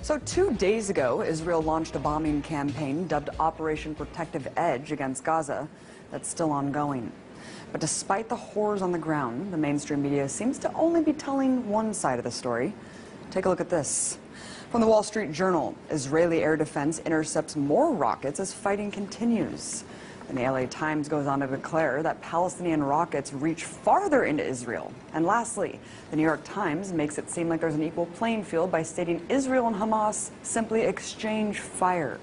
So 2 days ago, Israel launched a bombing campaign dubbed Operation Protective Edge against Gaza that's still ongoing. But despite the horrors on the ground, the mainstream media seems to only be telling one side of the story. Take a look at this. From the Wall Street Journal, Israeli air defense intercepts more rockets as fighting continues. And the LA Times goes on to declare that Palestinian rockets reach farther into Israel. And lastly, the New York Times makes it seem like there's an equal playing field by stating Israel and Hamas simply exchange fire.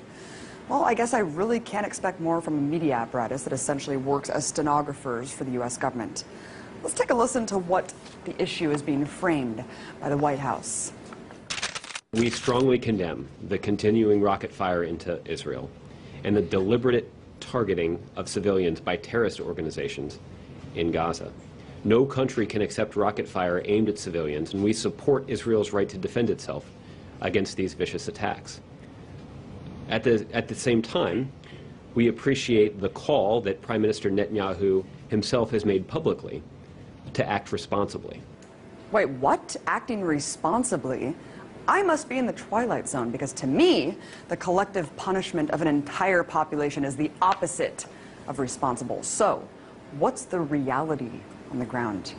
Well, I guess I really can't expect more from a media apparatus that essentially works as stenographers for the U.S. government. Let's take a listen to what the issue is being framed by the White House. We strongly condemn the continuing rocket fire into Israel and the deliberate targeting of civilians by terrorist organizations in Gaza. No country can accept rocket fire aimed at civilians, and we support Israel's right to defend itself against these vicious attacks. At the same time, we appreciate the call that Prime Minister Netanyahu himself has made publicly to act responsibly. Wait, what? Acting responsibly? I must be in the twilight zone, because to me, the collective punishment of an entire population is the opposite of responsible. So, what's the reality on the ground?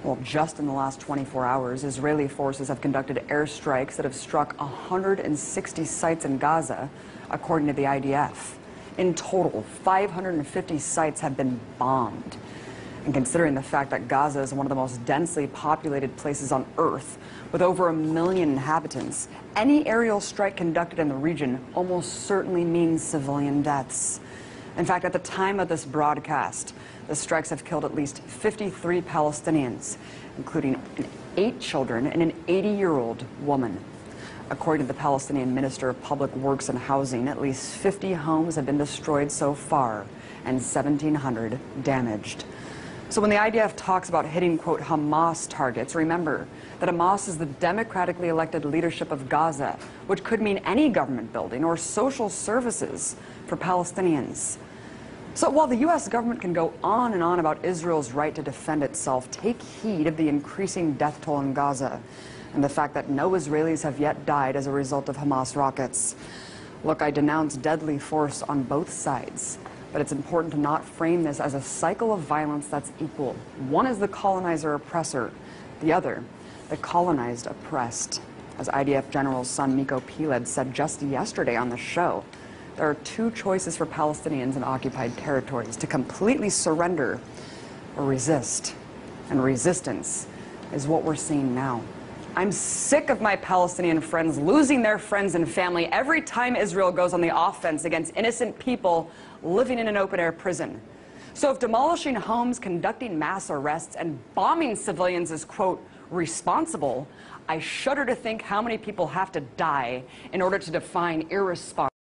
Well, just in the last 24 hours, Israeli forces have conducted airstrikes that have struck 160 sites in Gaza, according to the IDF. In total, 550 sites have been bombed. And considering the fact that Gaza is one of the most densely populated places on Earth, with over 1 million inhabitants, any aerial strike conducted in the region almost certainly means civilian deaths. In fact, at the time of this broadcast, the strikes have killed at least 53 Palestinians, including 8 children and an 80-year-old woman. According to the Palestinian Minister of Public Works and Housing, at least 50 homes have been destroyed so far and 1,700 damaged. So when the IDF talks about hitting, quote, Hamas targets, remember that Hamas is the democratically elected leadership of Gaza, which could mean any government building or social services for Palestinians. So while the U.S. government can go on and on about Israel's right to defend itself, take heed of the increasing death toll in Gaza and the fact that no Israelis have yet died as a result of Hamas rockets. Look, I denounce deadly force on both sides. But it's important to not frame this as a cycle of violence that's equal. One is the colonizer-oppressor, the other, the colonized oppressed. As IDF General's son Miko Piled said just yesterday on the show, there are 2 choices for Palestinians in occupied territories: to completely surrender or resist. And resistance is what we're seeing now. I'm sick of my Palestinian friends losing their friends and family every time Israel goes on the offense against innocent people living in an open-air prison. So if demolishing homes, conducting mass arrests, and bombing civilians is, quote, responsible, I shudder to think how many people have to die in order to define irresponsible.